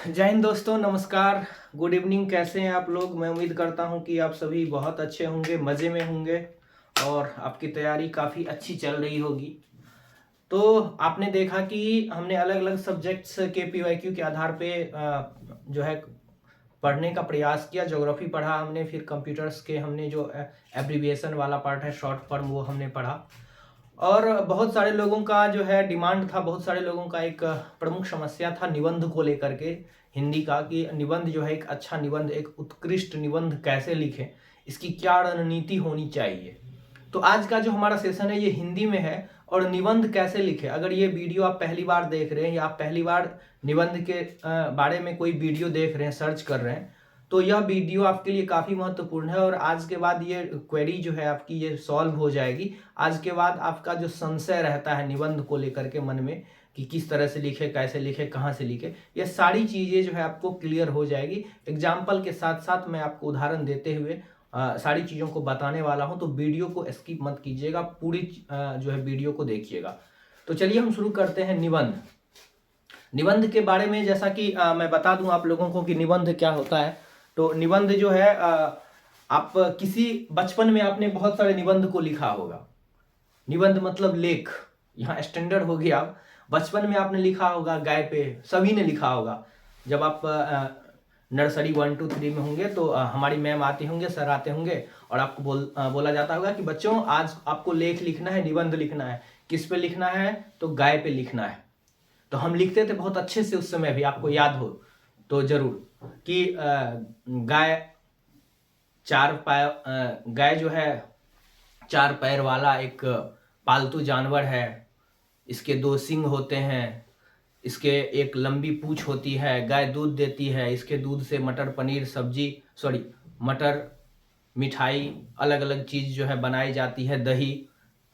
जय हिंद दोस्तों, नमस्कार, गुड इवनिंग। कैसे हैं आप लोग? मैं उम्मीद करता हूं कि आप सभी बहुत अच्छे होंगे, मज़े में होंगे और आपकी तैयारी काफ़ी अच्छी चल रही होगी। तो आपने देखा कि हमने अलग अलग सब्जेक्ट्स के पीवाईक्यू के आधार पे जो है पढ़ने का प्रयास किया। ज्योग्राफी पढ़ा हमने, फिर कंप्यूटर्स के हमने जो एब्रीविएशन वाला पार्ट है, शॉर्ट फॉर्म, वो हमने पढ़ा। और बहुत सारे लोगों का जो है डिमांड था, बहुत सारे लोगों का एक प्रमुख समस्या था निबंध को लेकर के, हिंदी का, कि निबंध जो है एक अच्छा निबंध, एक उत्कृष्ट निबंध कैसे लिखें, इसकी क्या रणनीति होनी चाहिए। तो आज का जो हमारा सेशन है ये हिंदी में है। और निबंध कैसे लिखें, अगर ये वीडियो आप पहली बार देख रहे हैं या आप पहली बार निबंध के बारे में कोई वीडियो देख रहे हैं, सर्च कर रहे हैं, तो यह वीडियो आपके लिए काफ़ी महत्वपूर्ण है। और आज के बाद ये क्वेरी जो है आपकी ये सॉल्व हो जाएगी। आज के बाद आपका जो संशय रहता है निबंध को लेकर के मन में कि किस तरह से लिखे, कैसे लिखे, कहाँ से लिखे, ये सारी चीज़ें जो है आपको क्लियर हो जाएगी। एग्जाम्पल के साथ साथ मैं आपको उदाहरण देते हुए सारी चीज़ों को बताने वाला हूँ। तो वीडियो को स्किप मत कीजिएगा, पूरी जो है वीडियो को देखिएगा। तो चलिए हम शुरू करते हैं निबंध। निबंध के बारे में जैसा कि मैं बता दूं आप लोगों को कि निबंध क्या होता है। तो निबंध जो है आप किसी बचपन में आपने बहुत सारे निबंध को लिखा होगा। निबंध मतलब लेख, यहाँ स्टैंडर्ड हो गया। बचपन में आपने लिखा होगा गाय पे, सभी ने लिखा होगा। जब आप नर्सरी 1 2 3 में होंगे तो हमारी मैम आते होंगे, सर आते होंगे और आपको बोला जाता होगा कि बच्चों आज आपको लेख लिखना है, निबंध लिखना है। किस पे लिखना है? तो गाय पे लिखना है। तो हम लिखते थे बहुत अच्छे से उस समय भी, आपको याद हो तो जरूर, कि गाय गाय जो है 4 पैर वाला एक पालतू जानवर है। इसके 2 सींग होते हैं, इसके एक लंबी पूंछ होती है, गाय दूध देती है, इसके दूध से मटर पनीर मटर मिठाई, अलग अलग चीज़ जो है बनाई जाती है, दही,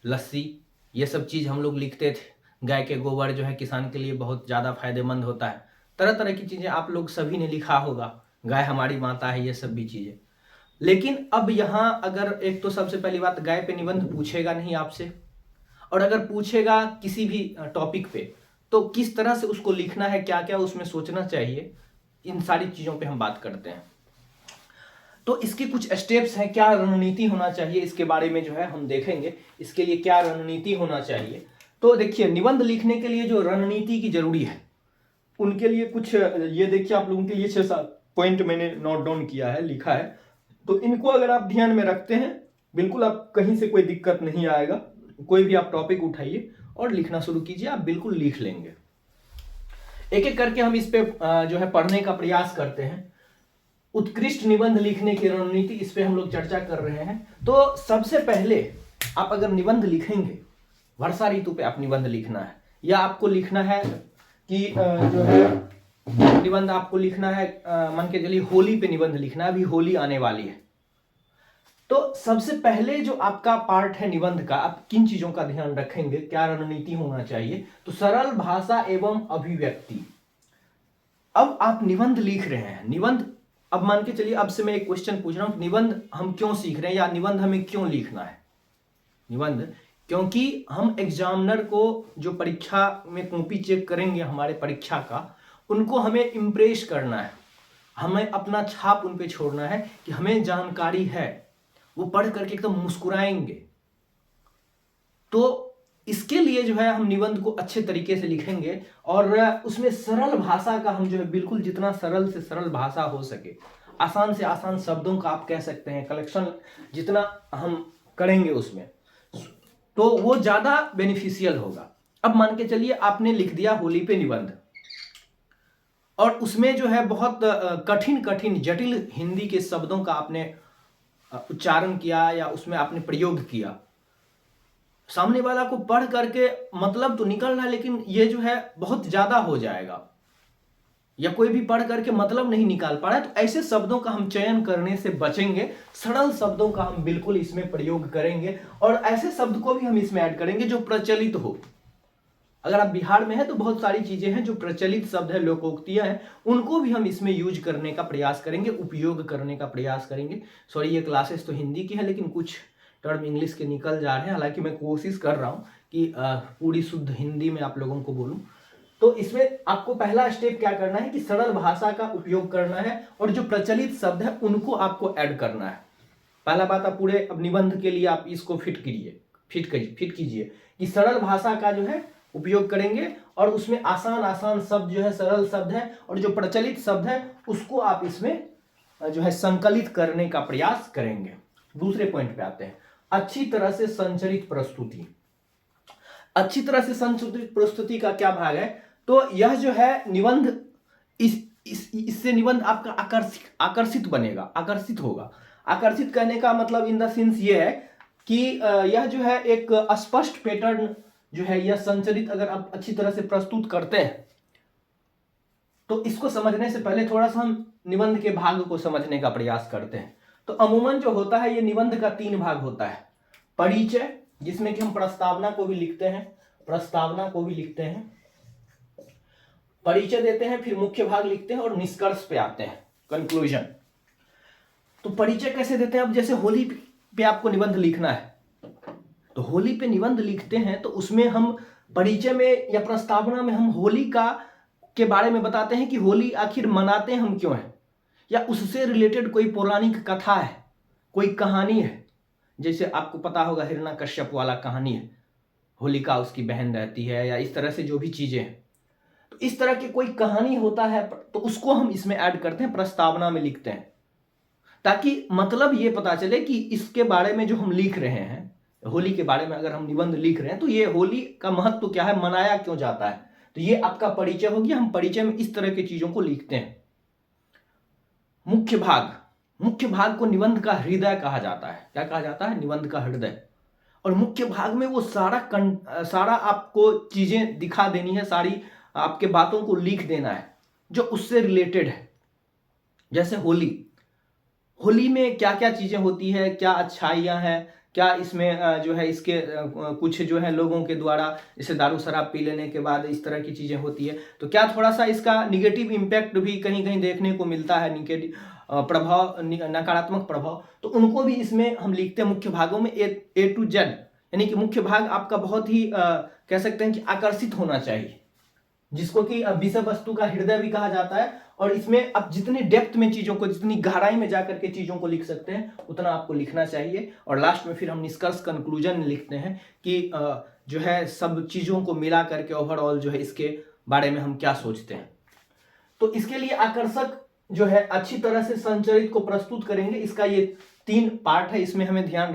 लस्सी, ये सब चीज़ हम लोग लिखते थे। गाय के गोबर जो है किसान के लिए बहुत ज़्यादा फायदेमंद होता है। तरह तरह की चीज़ें आप लोग सभी ने लिखा होगा, गाय हमारी माता है, ये सब भी चीज़ें। लेकिन अब यहाँ अगर एक तो सबसे पहली बात, गाय पे निबंध पूछेगा नहीं आपसे, और अगर पूछेगा किसी भी टॉपिक पे तो किस तरह से उसको लिखना है, क्या क्या उसमें सोचना चाहिए, इन सारी चीज़ों पे हम बात करते हैं। तो इसके कुछ स्टेप्स हैं, क्या रणनीति होना चाहिए, इसके बारे में जो है हम देखेंगे, इसके लिए क्या रणनीति होना चाहिए। तो देखिए, निबंध लिखने के लिए जो रणनीति की जरूरी है, उनके लिए कुछ ये देखिए, आप लोगों के लिए 6-7 पॉइंट मैंने नोट डाउन किया है, लिखा है। तो इनको अगर आप ध्यान में रखते हैं, बिल्कुल आप कहीं से कोई दिक्कत नहीं आएगा। कोई भी आप टॉपिक उठाइए और लिखना शुरू कीजिए, आप बिल्कुल लिख लेंगे। एक एक करके हम इस पे जो है पढ़ने का प्रयास करते हैं। उत्कृष्ट निबंध लिखने की रणनीति, इस पे हम लोग चर्चा कर रहे हैं। तो सबसे पहले आप अगर निबंध लिखेंगे, वर्षा ऋतु पे आप निबंध लिखना है, या आपको लिखना है कि जो है निबंध आपको लिखना है, मान के चलिए होली पे निबंध लिखना है, अभी होली आने वाली है। तो सबसे पहले जो आपका पार्ट है निबंध का, आप किन चीजों का ध्यान रखेंगे, क्या रणनीति होना चाहिए? तो सरल भाषा एवं अभिव्यक्ति। अब आप निबंध लिख रहे हैं, निबंध, अब मान के चलिए अब से मैं एक क्वेश्चन पूछ रहा हूं, निबंध हम क्यों सीख रहे हैं, या निबंध हमें क्यों लिखना है? निबंध क्योंकि हम एग्जामिनर को जो परीक्षा में कॉपी चेक करेंगे हमारे परीक्षा का, उनको हमें इम्प्रेस करना है, हमें अपना छाप उन पे छोड़ना है कि हमें जानकारी है, वो पढ़ करके एकदम मुस्कुराएंगे। तो इसके लिए जो है हम निबंध को अच्छे तरीके से लिखेंगे, और उसमें सरल भाषा का हम जो है बिल्कुल जितना सरल से सरल भाषा हो सके, आसान से आसान शब्दों का आप कह सकते हैं कलेक्शन जितना हम करेंगे उसमें, तो वो ज्यादा बेनिफिशियल होगा। अब मान के चलिए आपने लिख दिया होली पे निबंध, और उसमें जो है बहुत कठिन कठिन जटिल हिंदी के शब्दों का आपने उच्चारण किया, या उसमें आपने प्रयोग किया। सामने वाला को पढ़ करके मतलब तो निकल रहा है, लेकिन ये जो है बहुत ज्यादा हो जाएगा, या कोई भी पढ़ करके मतलब नहीं निकाल पा रहा है। तो ऐसे शब्दों का हम चयन करने से बचेंगे, सरल शब्दों का हम बिल्कुल इसमें प्रयोग करेंगे, और ऐसे शब्द को भी हम इसमें ऐड करेंगे जो प्रचलित हो। अगर आप बिहार में हैं तो बहुत सारी चीजें हैं जो प्रचलित शब्द है, लोकोक्तियां हैं, उनको भी हम इसमें यूज करने का प्रयास करेंगे, उपयोग करने का प्रयास करेंगे। सॉरी, ये क्लासेस तो हिंदी की है, लेकिन कुछ टर्म इंग्लिश के निकल जा रहे हैं। हालांकि मैं कोशिश कर रहा हूं कि पूरी शुद्ध हिंदी में आप लोगों को बोलूं। तो इसमें आपको पहला स्टेप क्या करना है कि सरल भाषा का उपयोग करना है और जो प्रचलित शब्द है उनको आपको ऐड करना है। पहला बात, आप पूरे अब निबंध के लिए आप इसको फिट कीजिए कि सरल भाषा का जो है उपयोग करेंगे और उसमें आसान आसान शब्द जो है, सरल शब्द है, और जो प्रचलित शब्द है उसको आप इसमें जो है संकलित करने का प्रयास करेंगे। दूसरे पॉइंट पे आते हैं, अच्छी तरह से संचरित प्रस्तुति। अच्छी तरह से संचरित प्रस्तुति का क्या भाग है? तो यह जो है निबंध, इससे निबंध आपका आकर्षित बनेगा, आकर्षित होगा। आकर्षित करने का मतलब इन द सेंस ये है कि यह जो है एक स्पष्ट पैटर्न जो है यह संचरित अगर आप अच्छी तरह से प्रस्तुत करते हैं तो इसको समझने से पहले थोड़ा सा हम निबंध के भाग को समझने का प्रयास करते हैं। तो अमूमन जो होता है ये निबंध का 3 भाग होता है। परिचय, जिसमें कि हम प्रस्तावना को भी लिखते हैं, परिचय देते हैं, फिर मुख्य भाग लिखते हैं और निष्कर्ष पे आते हैं, कंक्लूजन। तो परिचय कैसे देते हैं? अब जैसे होली पे आपको निबंध लिखना है, तो होली पे निबंध लिखते हैं तो उसमें हम परिचय में या प्रस्तावना में हम होली के बारे में बताते हैं कि होली आखिर मनाते हम क्यों हैं, या उससे रिलेटेड कोई पौराणिक कथा है, कोई कहानी है। जैसे आपको पता होगा हिरण्यकश्यप वाला कहानी है, होलिका उसकी बहन रहती है, या इस तरह से जो भी चीजें हैं, तो इस तरह की कोई कहानी होता है तो उसको हम इसमें ऐड करते हैं, प्रस्तावना में लिखते हैं, ताकि मतलब ये पता चले कि इसके बारे में जो हम लिख रहे हैं, होली के बारे में अगर हम निबंध लिख रहे हैं तो ये होली का महत्व क्या है, मनाया क्यों जाता है। तो ये आपका परिचय हो गया। हम परिचय में इस तरह की चीजों को लिखते हैं। मुख्य भाग को निबंध का हृदय कहा जाता है। क्या कहा जाता है? निबंध का हृदय। और मुख्य भाग में वो सारा आपको चीजें दिखा देनी है, सारी आपके बातों को लिख देना है जो उससे रिलेटेड है। जैसे होली में क्या क्या चीजें होती है, क्या अच्छाइयां हैं, क्या इसमें जो है इसके कुछ जो है लोगों के द्वारा जैसे दारू शराब पी लेने के बाद इस तरह की चीजें होती है, तो क्या थोड़ा सा इसका निगेटिव इम्पैक्ट भी कहीं कहीं देखने को मिलता है, निगेटिव प्रभाव, नकारात्मक प्रभाव, तो उनको भी इसमें हम लिखते हैं मुख्य भागों में, A to Z। यानी कि मुख्य भाग आपका बहुत ही कह सकते हैं कि आकर्षित होना चाहिए, जिसको कि विषय वस्तु का हृदय भी कहा जाता है। और इसमें आप जितनी डेप्थ में चीजों को, जितनी गहराई में जाकर के चीजों को लिख सकते हैं उतना आपको लिखना चाहिए। और लास्ट में फिर हम निष्कर्ष, कंक्लूजन लिखते हैं कि जो है सब चीजों को मिला करके ओवरऑल जो है इसके बारे में हम क्या सोचते हैं। तो इसके लिए आकर्षक जो है अच्छी तरह से संचरित को प्रस्तुत करेंगे। इसका ये 3 पार्ट है, इसमें हमें ध्यान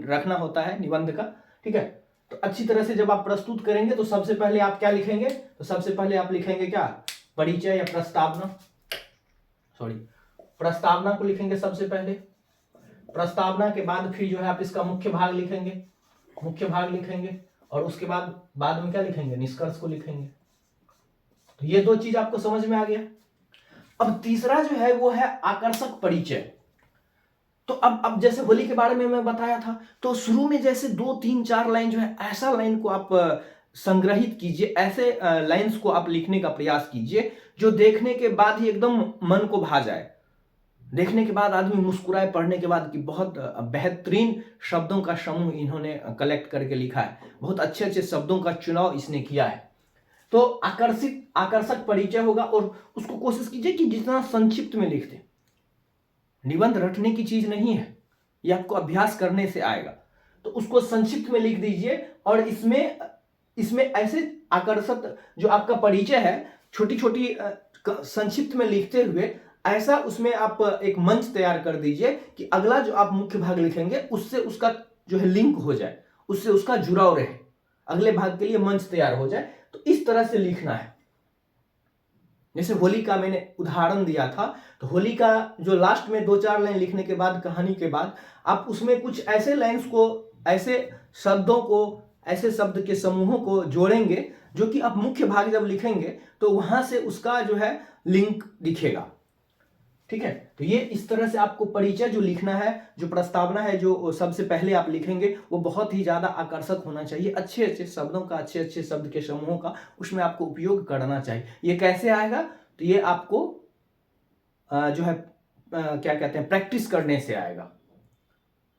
रखना होता है निबंध का, ठीक है। तो अच्छी तरह से जब आप प्रस्तुत करेंगे तो सबसे पहले आप क्या लिखेंगे? तो सबसे पहले आप लिखेंगे क्या? परिचय या प्रस्तावना को लिखेंगे सबसे पहले। प्रस्तावना के बाद फिर जो है आप इसका मुख्य भाग लिखेंगे, और उसके बाद में क्या लिखेंगे? निष्कर्ष को लिखेंगे। तो ये 2 चीज आपको समझ में आ गया। अब तीसरा जो है वो है आकर्षक परिचय। तो अब जैसे होली के बारे में मैं बताया था, तो शुरू में जैसे 2, 3, 4 लाइन जो है, ऐसा लाइन को आप संग्रहित कीजिए, ऐसे लाइंस को आप लिखने का प्रयास कीजिए जो देखने के बाद ही एकदम मन को भा जाए, देखने के बाद आदमी मुस्कुराए, पढ़ने के बाद कि बहुत बेहतरीन शब्दों का समूह इन्होंने कलेक्ट करके लिखा है, बहुत अच्छे अच्छे शब्दों का चुनाव इसने किया है। तो आकर्षक परिचय होगा। और उसको कोशिश कीजिए कि जितना संक्षिप्त में लिखते। निबंध रटने की चीज नहीं है, ये आपको अभ्यास करने से आएगा। तो उसको संक्षिप्त में लिख दीजिए, और इसमें ऐसे आकर्षक जो आपका परिचय है, छोटी छोटी संक्षिप्त में लिखते हुए ऐसा उसमें आप एक मंच तैयार कर दीजिए कि अगला जो आप मुख्य भाग लिखेंगे उससे उसका जो है लिंक हो जाए, उससे उसका जुड़ाव रहे, अगले भाग के लिए मंच तैयार हो जाए। तो इस तरह से लिखना है। जैसे होली का मैंने उदाहरण दिया था, तो होली का जो लास्ट में 2-4 लाइन लिखने के बाद, कहानी के बाद, आप उसमें कुछ ऐसे लाइंस को, ऐसे शब्दों को, ऐसे शब्द के समूहों को जोड़ेंगे जो कि आप मुख्य भाग जब लिखेंगे तो वहां से उसका जो है लिंक दिखेगा, ठीक है। तो ये इस तरह से आपको परिचय जो लिखना है, जो प्रस्तावना है, जो सबसे पहले आप लिखेंगे, वो बहुत ही ज्यादा आकर्षक होना चाहिए। अच्छे अच्छे शब्दों का, अच्छे अच्छे शब्द के समूहों का उसमें आपको उपयोग करना चाहिए। ये कैसे आएगा? तो ये आपको जो है क्या कहते हैं, प्रैक्टिस करने से आएगा,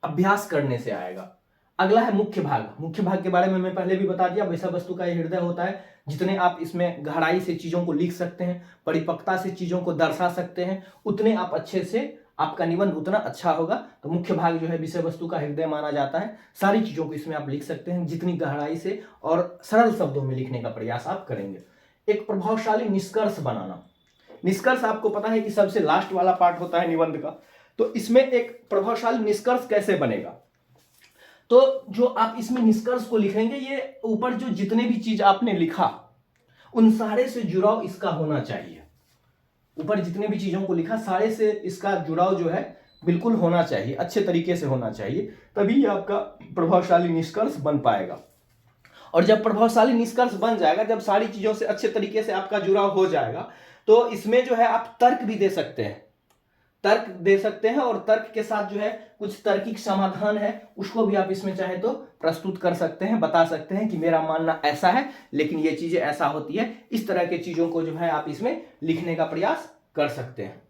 अभ्यास करने से आएगा। अगला है मुख्य भाग। मुख्य भाग के बारे में मैं पहले भी बता दिया, विषय वस्तु का ये हृदय होता है। जितने आप इसमें गहराई से चीजों को लिख सकते हैं, परिपक्वता से चीजों को दर्शा सकते हैं, उतने आप अच्छे से, आपका निबंध उतना अच्छा होगा। तो मुख्य भाग जो है विषय वस्तु का हृदय माना जाता है। सारी चीजों को इसमें आप लिख सकते हैं, जितनी गहराई से और सरल शब्दों में लिखने का प्रयास आप करेंगे। एक प्रभावशाली निष्कर्ष बनाना। निष्कर्ष आपको पता है कि सबसे लास्ट वाला पार्ट होता है निबंध का। तो इसमें एक प्रभावशाली निष्कर्ष कैसे बनेगा, तो जो आप इसमें निष्कर्ष को लिखेंगे, ये ऊपर जो जितने भी चीज आपने लिखा उन सारे से जुड़ाव इसका होना चाहिए। ऊपर जितने भी चीजों को लिखा सारे से इसका जुड़ाव जो है बिल्कुल होना चाहिए, अच्छे तरीके से होना चाहिए, तभी आपका प्रभावशाली निष्कर्ष बन पाएगा। और जब प्रभावशाली निष्कर्ष बन जाएगा, जब सारी चीजों से अच्छे तरीके से आपका जुड़ाव हो जाएगा, तो इसमें जो है आप तर्क भी दे सकते हैं। तर्क दे सकते हैं और तर्क के साथ जो है कुछ तार्किक समाधान है, उसको भी आप इसमें चाहे तो प्रस्तुत कर सकते हैं, बता सकते हैं कि मेरा मानना ऐसा है लेकिन ये चीजें ऐसा होती है। इस तरह के चीजों को जो है आप इसमें लिखने का प्रयास कर सकते हैं।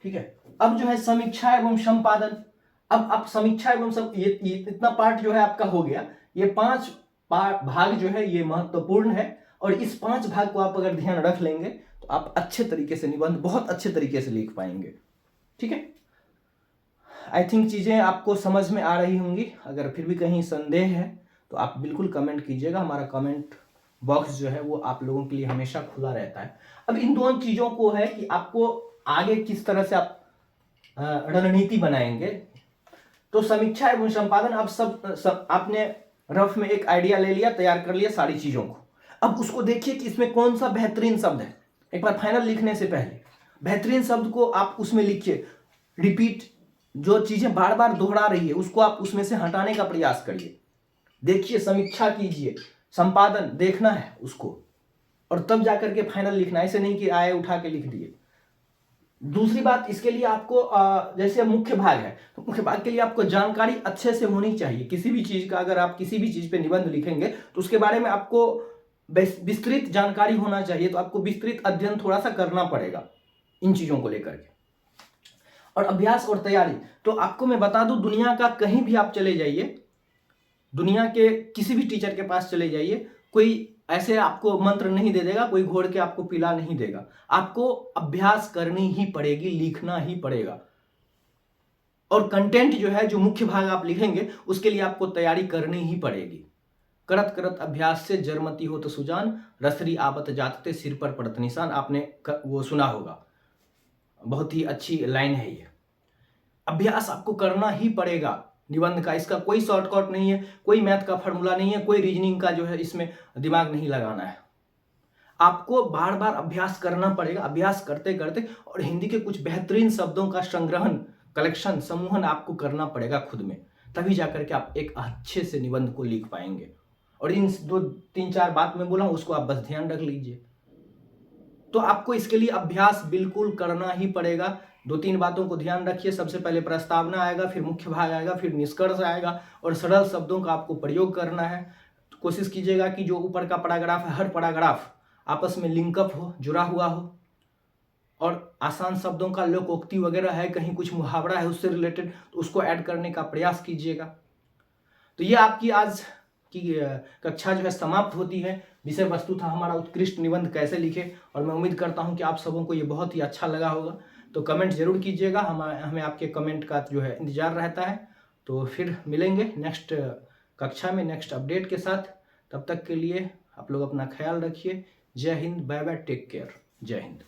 ठीक है, अब जो है समीक्षा एवं संपादन। अब आप समीक्षा एवं ये इतना पार्ट जो है आपका हो गया। ये 5 भाग जो है ये महत्वपूर्ण है, और इस 5 भाग को आप अगर ध्यान रख लेंगे तो आप अच्छे तरीके से निबंध बहुत अच्छे तरीके से लिख पाएंगे। ठीक है, आई थिंक चीजें आपको समझ में आ रही होंगी। अगर फिर भी कहीं संदेह है तो आप बिल्कुल कमेंट कीजिएगा। हमारा कमेंट बॉक्स जो है वो आप लोगों के लिए हमेशा खुला रहता है। अब इन दोनों चीजों को है कि आपको आगे किस तरह से आप रणनीति बनाएंगे। तो समीक्षा एवं संपादन, आप सब आपने रफ में एक आइडिया ले लिया, तैयार कर लिया सारी चीजों को। अब उसको देखिए कि इसमें कौन सा बेहतरीन शब्द है। एक बार फाइनल लिखने से पहले बेहतरीन शब्द को आप उसमें लिखिए। रिपीट, जो चीजें बार बार दोहरा रही है उसको आप उसमें से हटाने का प्रयास करिए। देखिए, समीक्षा कीजिए, संपादन देखना है उसको, और तब जाकर के फाइनल लिखना। ऐसे नहीं कि आए उठा के लिख दिए। दूसरी बात, इसके लिए आपको जैसे मुख्य भाग है तो मुख्य भाग के लिए आपको जानकारी अच्छे से होनी चाहिए। किसी भी चीज का, अगर आप किसी भी चीज पे निबंध लिखेंगे तो उसके बारे में आपको विस्तृत जानकारी होना चाहिए। तो आपको विस्तृत अध्ययन थोड़ा सा करना पड़ेगा इन चीजों को लेकर के। और अभ्यास और तैयारी, तो आपको मैं बता दूं, दुनिया का कहीं भी आप चले जाइए, दुनिया के किसी भी टीचर के पास चले जाइए, कोई ऐसे आपको मंत्र नहीं दे देगा, कोई घोड़ के आपको पिला नहीं देगा। आपको अभ्यास करनी ही पड़ेगी, लिखना ही पड़ेगा। और कंटेंट जो है, जो मुख्य भाग आप लिखेंगे, उसके लिए आपको तैयारी करनी ही पड़ेगी। करत करत अभ्यास से जरमती हो तो सुजान, रसरी आवत जातते सिर पर पड़त निशान। आपने वो सुना होगा, बहुत ही अच्छी लाइन है ये। अभ्यास आपको करना ही पड़ेगा निबंध का। इसका कोई शॉर्टकट नहीं है, कोई मैथ का फॉर्मूला नहीं है, कोई रीजनिंग का जो है इसमें दिमाग नहीं लगाना है। आपको बार बार अभ्यास करना पड़ेगा। अभ्यास करते करते, और हिंदी के कुछ बेहतरीन शब्दों का संग्रहण, कलेक्शन, समूहन आपको करना पड़ेगा खुद में, तभी जाकर के आप एक अच्छे से निबंध को लिख पाएंगे। और इन 2-3-4 बात मैं बोला उसको आप बस ध्यान रख लीजिए। तो आपको इसके लिए अभ्यास बिल्कुल करना ही पड़ेगा। 2-3 बातों को ध्यान रखिए। सबसे पहले प्रस्तावना आएगा, फिर मुख्य भाग आएगा, फिर निष्कर्ष आएगा, और सरल शब्दों का आपको प्रयोग करना है। तो कोशिश कीजिएगा कि जो ऊपर का पैराग्राफ है, हर पैराग्राफ आपस में लिंकअप हो, जुड़ा हुआ हो, और आसान शब्दों का लोकोक्ति वगैरह है, कहीं कुछ मुहावरा है उससे रिलेटेड, तो उसको ऐड करने का प्रयास कीजिएगा। तो ये आपकी आज की कक्षा जो है समाप्त होती है। विषय वस्तु था हमारा उत्कृष्ट निबंध कैसे लिखे, और मैं उम्मीद करता हूं कि आप सबों को ये बहुत ही अच्छा लगा होगा। तो कमेंट जरूर कीजिएगा, हमें आपके कमेंट का जो है इंतजार रहता है। तो फिर मिलेंगे नेक्स्ट कक्षा में नेक्स्ट अपडेट के साथ। तब तक के लिए आप लोग अपना ख्याल रखिए। जय हिंद, बाय बाय, टेक केयर, जय हिंद।